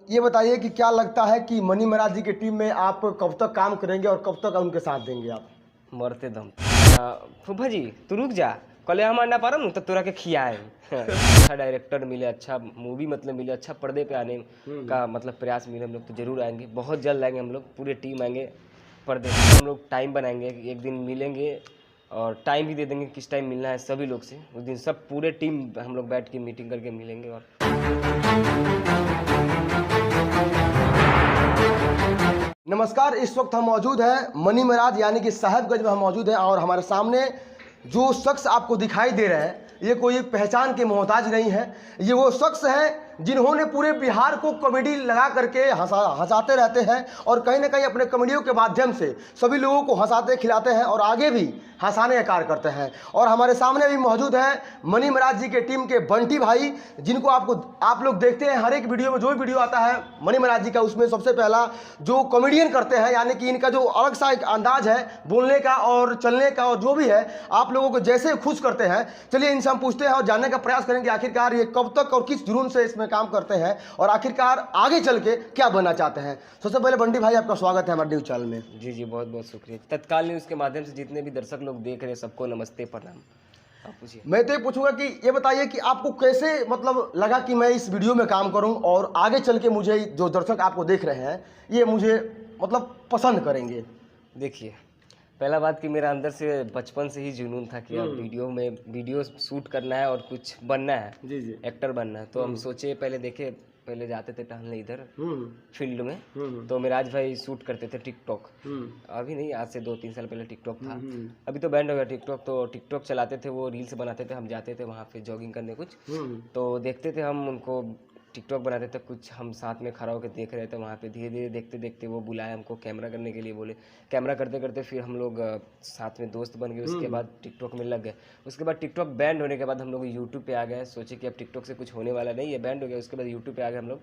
ये बताइए कि क्या लगता है कि मनी महाराज जी की टीम में आप कब तक काम करेंगे और कब तक उनके साथ देंगे आप? मरते दम फूफा जी तू रुक जा। कल हम अंडा पा रहा तो तोरा के खियाए अच्छा डायरेक्टर मिले, अच्छा मूवी मतलब मिले, अच्छा पर्दे पे आने का मतलब प्रयास मिले, हम लोग तो जरूर आएंगे, बहुत जल्द आएंगे, हम लोग पूरे टीम आएंगे पर्दे पे। हम लोग टाइम बनाएंगे, एक दिन मिलेंगे और टाइम भी दे देंगे किस टाइम मिलना है सभी लोग से। उस दिन सब पूरे टीम हम लोग बैठ के मीटिंग करके मिलेंगे। और नमस्कार, इस वक्त हम मौजूद हैं मनी महाराज यानी कि साहबगंज में हम मौजूद हैं और हमारे सामने जो शख्स आपको दिखाई दे रहे हैं ये कोई पहचान के मोहताज नहीं है। ये वो शख्स हैं जिन्होंने पूरे बिहार को कॉमेडी लगा करके हंसाते रहते हैं और कहीं ना कहीं अपने कॉमेडियों के माध्यम से सभी लोगों को हंसाते खिलाते हैं और आगे भी हंसाने का कार्य करते हैं। और हमारे सामने भी मौजूद है मनी महाराज जी के टीम के बंटी भाई, जिनको आप लोग देखते हैं हर एक वीडियो में। जो भी वीडियो आता है मनी महाराज जी का उसमें सबसे पहला जो कॉमेडियन करते हैं यानी कि इनका जो अलग सा एक अंदाज है बोलने का और चलने का और जो भी है आप लोगों को जैसे खुश करते हैं। चलिए इनसे हम पूछते हैं और जानने का प्रयास करेंगे आखिरकार ये कब तक और किस जुनून से इसमें काम करते हैं और आखिरकार आगे चल के क्या बनना चाहते हैं। सबसे पहले बंटी भाई आपका स्वागत है हमारे न्यूज चैनल में। जी जी बहुत बहुत शुक्रिया। तत्काल न्यूज़ के माध्यम से जितने भी दर्शक लोग देख रहे हैं सबको नमस्ते प्रणाम। आप पूछिए। मैं तो ये पूछूंगा कि ये बताइए कि आपको कैसे मतलब लगा कि मैं इस वीडियो में काम करूं और आगे चल के मुझे जो दर्शक आपको देख रहे हैं ये मुझे मतलब पसंद करेंगे। देखिए, पहला बात कि मेरा अंदर से बचपन से ही जुनून था कि अब वीडियो शूट करना है और कुछ बनना है, जी जी एक्टर बनना है। तो हम सोचे, पहले जाते थे टहलने इधर फील्ड में, तो मेराज भाई शूट करते थे टिकटॉक। अभी नहीं, आज से 2-3 साल पहले टिकटॉक था। अभी तो बैंड हो गया टिकटॉक। तो टिकटॉक चलाते थे, वो रील्स बनाते थे, हम जाते थे वहाँ पे जॉगिंग करने कुछ। तो देखते थे हम उनको टिकटॉक बनाते थे, कुछ हम साथ में खड़ा होकर देख रहे थे वहाँ पे। धीरे धीरे देखते देखते वो बुलाए हमको कैमरा करने के लिए, बोले कैमरा करते करते फिर हम लोग साथ में दोस्त बन गए। उसके बाद टिकटॉक में लग गए। उसके बाद टिकटॉक बैंड होने के बाद हम लोग यूट्यूब पे आ गए। सोचे कि अब टिकटॉक से कुछ होने वाला नहीं है, बैंड हो गया। उसके बाद यूट्यूब पे आ गए हम लोग।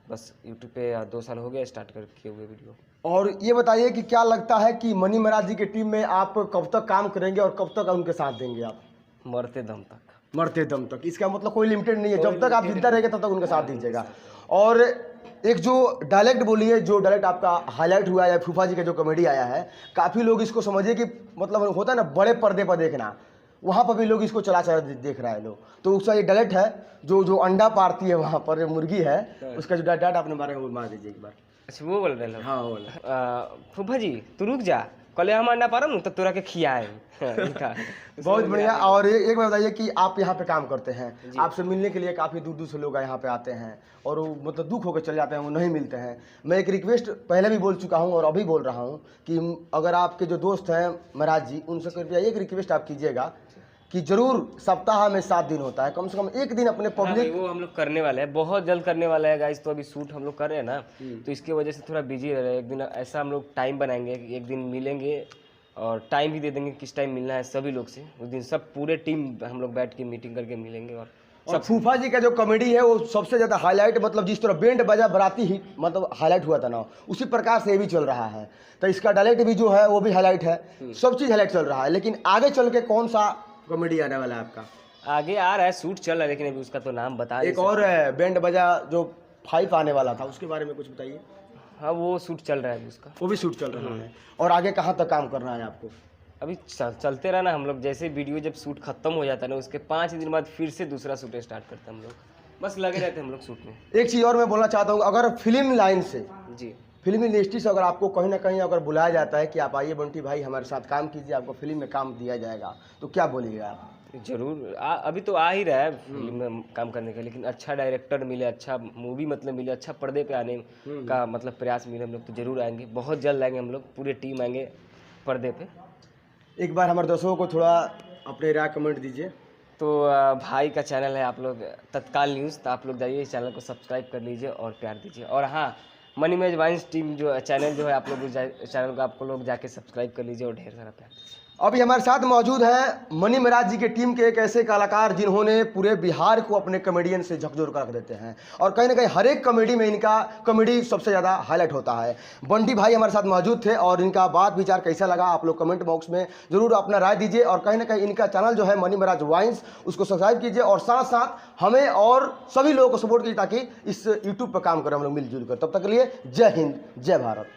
बस यूट्यूब पे 2 साल हो गया स्टार्ट कर किए हुए वीडियो। और ये बताइए कि क्या लगता है कि मनी महाराज जी की टीम में आप कब तक काम करेंगे और कब तक उनके साथ देंगे आप? मरते दम तक। मरते दम तक, इसका मतलब कोई लिमिटेड नहीं है, जब तक आप जिंदा रहेंगे तब तक उनका साथ दीजिएगा। और एक जो डायलेक्ट बोलिए, जो डायलेक्ट आपका हाईलाइट हुआ है फूफा जी का जो कॉमेडी आया है, काफ़ी लोग इसको समझिए कि मतलब होता है ना बड़े पर्दे पर देखना, वहाँ पर भी लोग इसको चला देख रहा है लोग। तो उसका ये डायलेक्ट है जो अंडा पारती है वहाँ पर मुर्गी है, उसका जो डायलेक्ट आपने मारे वो मार दीजिए एक बार। अच्छा वो बोल रहे हो? हाँ वो बोल। फूफा जी तू रुक जा। कल हम अंडा पा रहा तो तोरा के खियाए बहुत बढ़िया। और एक बात बताइए कि आप यहाँ पे काम करते हैं, आपसे मिलने के लिए काफ़ी दूर दूर से लोग यहाँ पे आते हैं और वो मतलब दुख होकर चले जाते हैं, वो नहीं मिलते हैं। मैं एक रिक्वेस्ट पहले भी बोल चुका हूँ और अभी बोल रहा हूँ कि अगर आपके जो दोस्त हैं महाराज जी, उनसे कृपया एक रिक्वेस्ट आप कीजिएगा कि जरूर सप्ताह में 7 दिन होता है, कम से कम एक दिन अपने पब्लिक। वो हम लोग करने वाले हैं, बहुत जल्द करने वाला है गाइस। तो अभी शूट हम लोग कर रहे हैं ना, तो इसकी वजह से थोड़ा बिजी रह रहे हैं। एक दिन ऐसा हम लोग टाइम बनाएंगे, एक दिन मिलेंगे और टाइम भी दे देंगे किस टाइम मिलना है सभी लोग से। उस दिन सब पूरे टीम हम लोग बैठ के मीटिंग करके मिलेंगे। और फूफा जी का जो कॉमेडी है वो सबसे ज़्यादा हाईलाइट, मतलब जिस तरह बैंड बजा बराती ही मतलब हाईलाइट हुआ था ना, उसी प्रकार से ये भी चल रहा है। तो इसका डायलेक्ट भी जो है वो भी हाईलाइट है, सब चीज़ हाईलाइट चल रहा है। लेकिन आगे चल के कौन सा कॉमेडी आने वाला है आपका? आगे आ रहा है, शूट चल रहा है, लेकिन अभी उसका तो नाम बता नहीं एक और बैंड बजा जो 5 आने वाला था, उसके बारे में कुछ बताइए। हाँ वो शूट चल रहा है अभी उसका, वो भी शूट चल रहा है। और आगे कहाँ तक काम करना है आपको? अभी चलते रहना हम लोग। जैसे वीडियो जब शूट खत्म हो जाता है ना, उसके 5 दिन बाद फिर से दूसरा शूट स्टार्ट करते हैं हम लोग। बस लगे रहते हैं हम लोग शूट में। एक चीज़ और मैं बोलना चाहता हूँ, अगर फिल्म लाइन से, जी, फिल्म इंडस्ट्री से अगर आपको कहीं ना कहीं अगर बुलाया जाता है कि आप आइए बंटी भाई हमारे साथ काम कीजिए, आपको फिल्म में काम दिया जाएगा, तो क्या बोलिएगा आप? जरूर। अभी तो आ ही रहा है फिल्म में काम करने का, लेकिन अच्छा डायरेक्टर मिले, अच्छा मूवी मतलब मिले, अच्छा पर्दे पे आने का मतलब प्रयास मिले, हम लोग तो जरूर आएंगे, बहुत जल्द आएंगे, हम लोग पूरे टीम आएंगे पर्दे पे। एक बार हमारे दर्शकों को थोड़ा अपने राय कमेंट दीजिए। तो भाई का चैनल है आप लोग तत्काल न्यूज़, तो आप लोग जाइए इस चैनल को सब्सक्राइब कर लीजिए और प्यार दीजिए। और हाँ, मनी मेज वाइन्स टीम जो चैनल जो है आप लोग चैनल को आपको लोग जाके सब्सक्राइब कर लीजिए और ढेर सारा प्यार दीजिए। अभी हमारे साथ मौजूद हैं मनी महाराज जी के टीम के एक ऐसे कलाकार जिन्होंने पूरे बिहार को अपने कॉमेडियन से झकझोर कर रख देते हैं और कहीं ना कहीं हर एक कॉमेडी में इनका कॉमेडी सबसे ज़्यादा हाईलाइट होता है। बंटी भाई हमारे साथ मौजूद थे और इनका बात विचार कैसा लगा आप लोग कमेंट बॉक्स में ज़रूर अपना राय दीजिए और कहीं ना कहीं इनका चैनल जो है मनी महाराज वाइन्स उसको सब्सक्राइब कीजिए और साथ साथ हमें और सभी लोगों को सपोर्ट कीजिए ताकि इस यूट्यूब पर काम करें हम लोग मिलजुल कर। तब तक के लिए जय हिंद जय भारत।